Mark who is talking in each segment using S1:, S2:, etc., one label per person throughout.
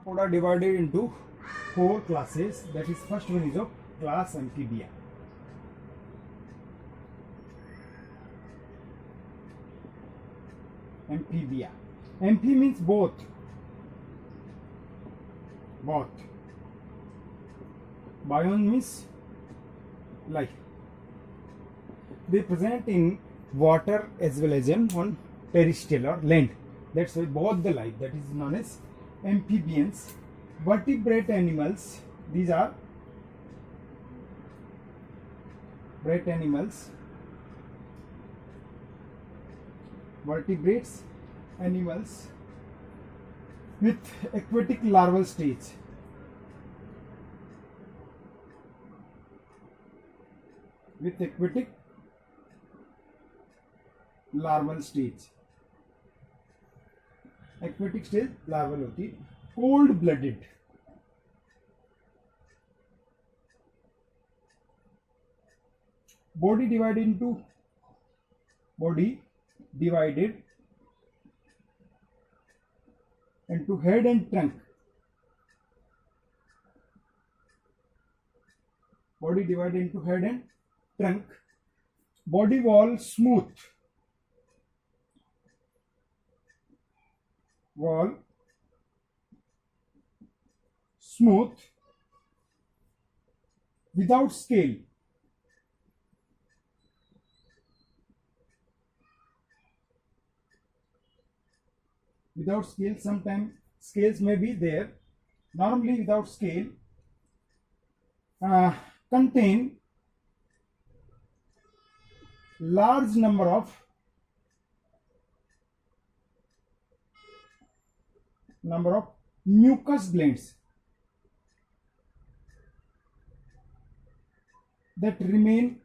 S1: Arthropoda divided into four classes. That is, first one is of class Amphibia. Amphibia. Amphi means both. Both. Bion means life. They present in water as well as on terrestrial or land. That's why both the life, that is known as amphibians. Vertebrate animals, these are vertebrate animals. Vertebrates animals with aquatic larval stage. With aquatic larval stage. Aquatic stage larval होती है. Cold blooded. Body divided into head and trunk. Body divided into head and trunk. Body wall smooth. Wall smooth without scale. Without scale, sometimes scales may be there. Normally without scale. Contain large number of mucus glands that remain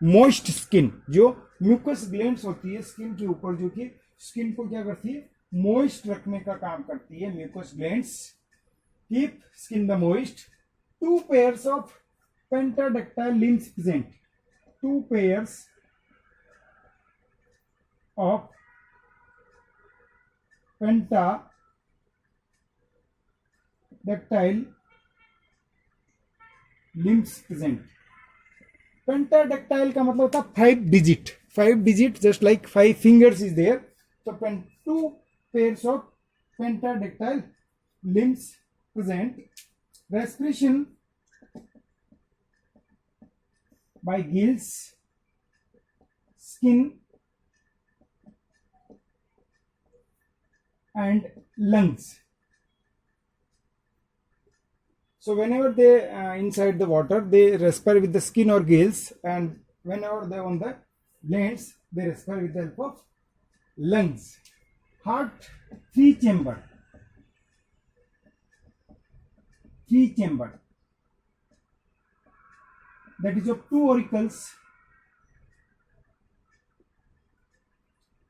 S1: moist skin. जो mucus glands होती है skin के ऊपर, जो कि skin को क्या करती है, मोइस्ट रखने का काम करती है. Mucus glands keep skin the moist. 2 pairs of pentadactyl limbs present. 2 pairs of pentadactyl limbs present. Pentadactyl का मतलब होता है 5 digit. 5 digit, just like 5 fingers is there. So 2 pairs of pentadactyl limbs present. Respiration by gills, skin and lungs. So whenever they inside the water, they respire with the skin or gills, and whenever they on the lands, they respire with the help of lungs. Heart 3 chamber. 3 chamber. That is of 2 auricles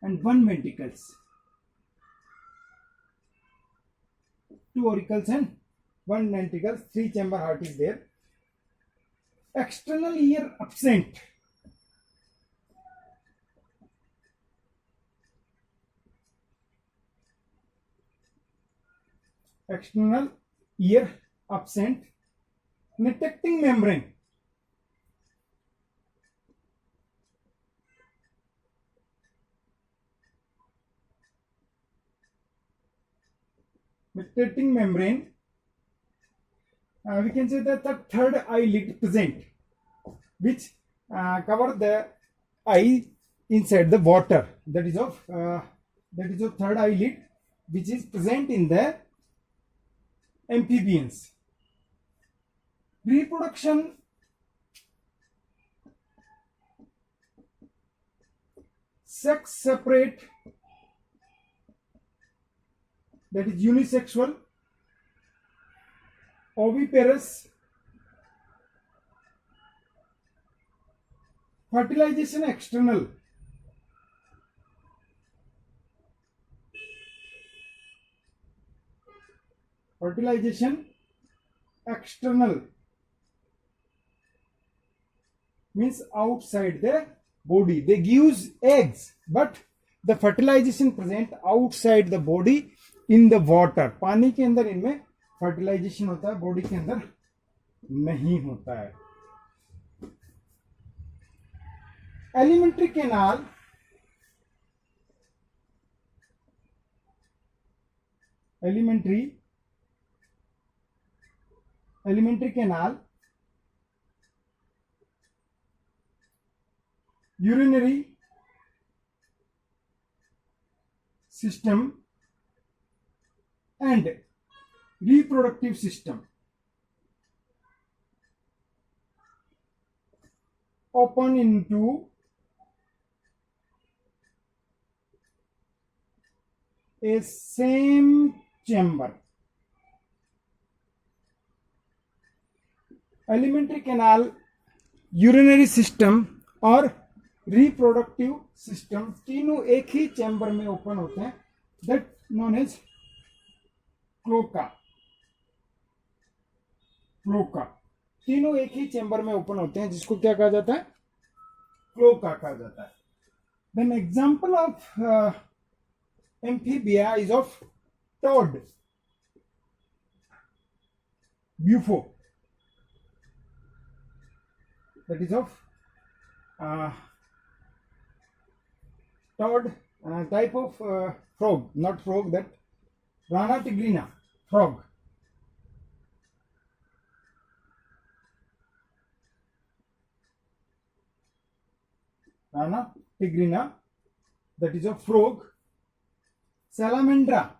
S1: and 1 ventricles. 2 auricles and 1 ventricles. 3 chamber heart is there. External ear absent. External ear absent. Netecting membrane. Netecting membrane. We can say that the third eyelid present, which cover the eye inside the water. That is of third eyelid, which is present in the amphibians. Reproduction sex separate, that is unisexual. Oviparous. Fertilization external. Fertilization external means outside the body. They give eggs, but the fertilization present outside the body in the water, पानी के अंदर इनमें fertilisation होता है, body के अंदर नहीं होता है। Alimentary canal elementary canal, urinary system and reproductive system open into a same chamber. Alimentary canal, urinary system और रिप्रोडक्टिव सिस्टम तीनों एक ही चैम्बर में ओपन होते हैं, दैट नोन एज क्लोका। तीनों एक ही चैम्बर में ओपन होते हैं, जिसको क्या कहा जाता है? क्लोका कहा जाता है। Then example of amphibia is of toad, Bufo, that is of toad, type of frog, not frog, that Rana tigrina frog. Rana tigrina, that is a frog. Salamandra,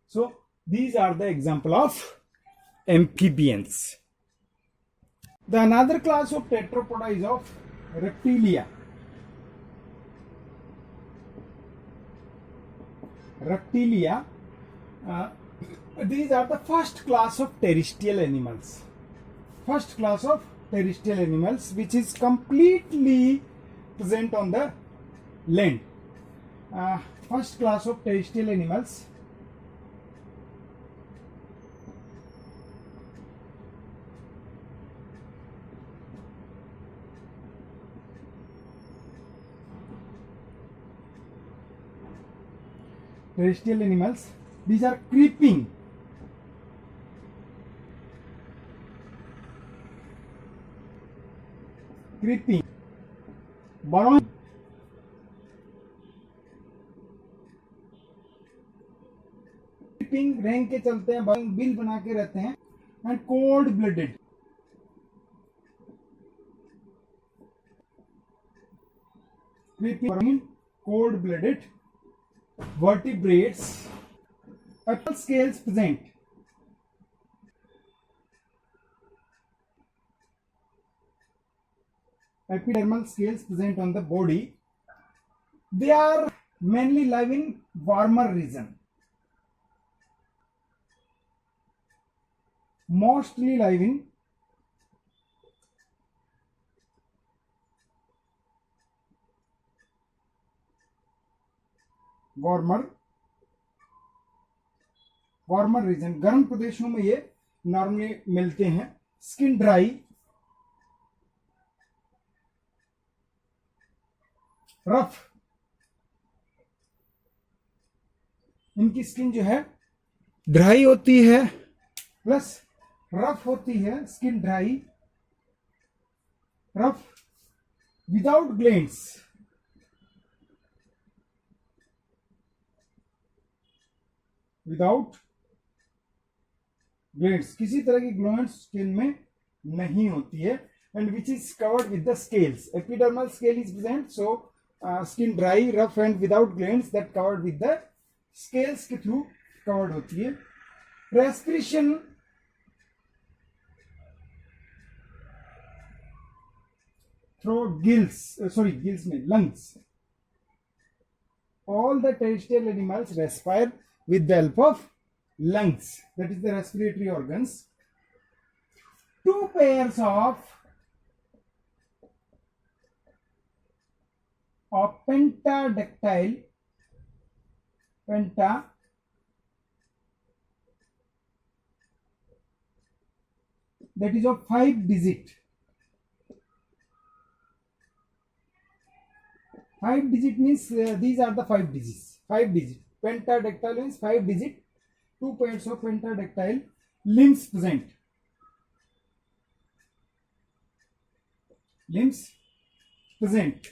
S1: so these are the example of amphibians. The another class of tetrapoda is of reptilia. These are the first class of terrestrial animals. Which is completely present on the land. First class of terrestrial animals. These are creeping, burrowing, रेंग के चलते हैं, bill बना के रहते हैं, and cold blooded, cold blooded vertebrates, epidermal scales present. Epidermal scales present on the body. They are mainly live in warmer region. Mostly live in warmer region, गर्म प्रदेशों में ये नॉर्मली मिलते हैं। स्किन ड्राई, रफ, इनकी skin जो है dry होती है प्लस रफ होती है। Skin dry, rough, without glands, किसी तरह की ग्लैंड्स स्किन में नहीं होती है, and which is covered with the scales. Epidermal scale is present, so skin dry, rough and without glands, that covered with the scales के थ्रू कवर्ड होती है। रेस्पिरेशन थ्रू गिल्स में lungs. All the terrestrial animals respire with the help of lungs, that is the respiratory organs. Two pairs of pentadactyl, that is of 5 digit, 5 digit means these are the 5 digits. 5 digit. Pentadactyl means 5 digit. 2 pairs of pentadactyl limbs present. Limbs present.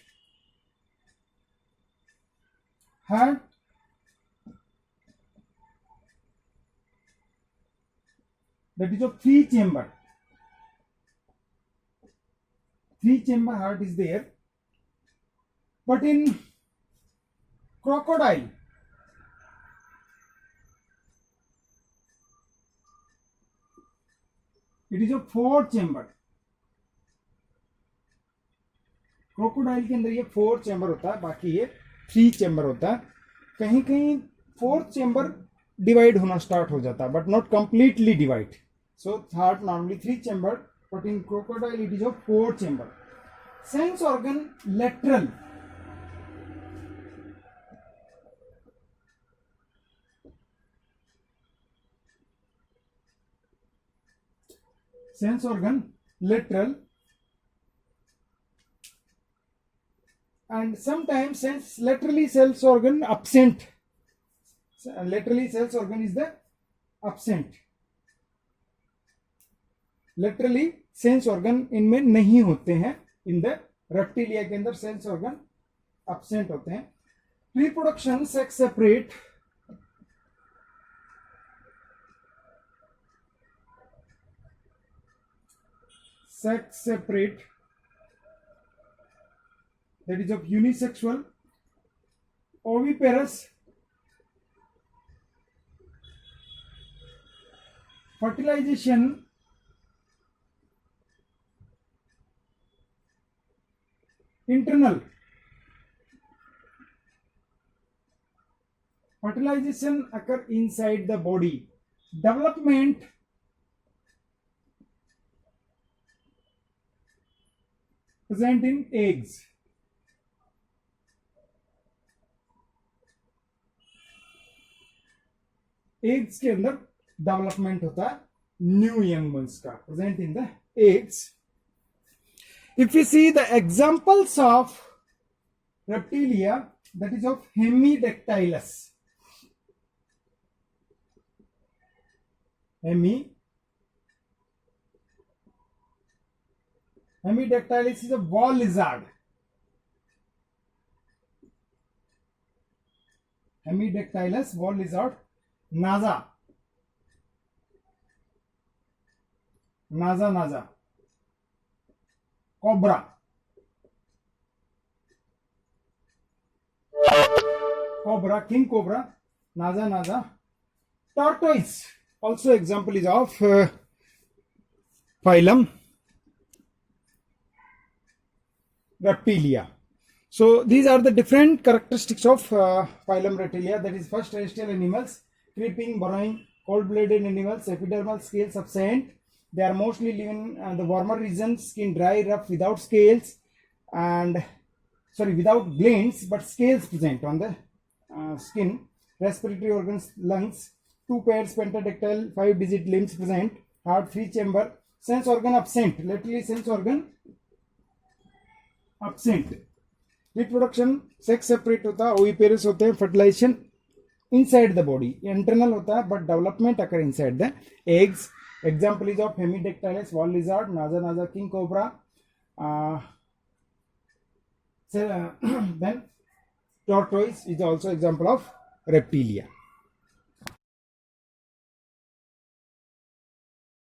S1: Heart that is of 3 chamber. 3 chamber heart is there. But in crocodile, it is of 4 chamber. Crocodile के अंदर ये 4 chamber होता है, बाकी ये 3 chamber होता है. कहीं कहीं 4th चैम्बर डिवाइड होना स्टार्ट हो जाता है, but not completely divide. So heart normally 3 chamber, but in crocodile it is of 4 chamber. Sense organ lateral. Sense organ lateral, and sometimes laterally sense organ absent. Laterally sense organ is the absent. Laterally sense organ इनमें नहीं होते हैं. In the reptilia के अंदर sense organ absent होते हैं. Reproduction sex separate. Sex separate, that is of unisexual. Oviparous. Fertilization internal. Fertilization occur inside the body. Development present in eggs. Eggs के अंदर डेवलपमेंट होता है न्यू यंग वंस का, present in the eggs. If we see the examples of reptilia, that is of hemidactylus. Hemidactylus is a wall lizard. Hemidactylus, wall lizard. Naza. Cobra. King cobra. Naza. Tortoise. Also example is of phylum Reptilia. So these are the different characteristics of phylum Reptilia. That is, first, terrestrial animals, creeping, burrowing, cold-blooded animals, epidermal scales absent. They are mostly live in the warmer regions, skin dry, rough, without scales, and without glands, but scales present on the skin. Respiratory organs, lungs, 2 pairs pentadactyl, 5-digit limbs present. Heart, 3 chamber. Sense organ absent. Laterally sense organ absent. Reproduction sex separate होता है, oviparous होते हैं. Fertilization inside the body, internal होता है, but development occur inside the eggs. Example is of hemidactylus, wall lizard, naza, king cobra. Then tortoise is also example of Reptilia.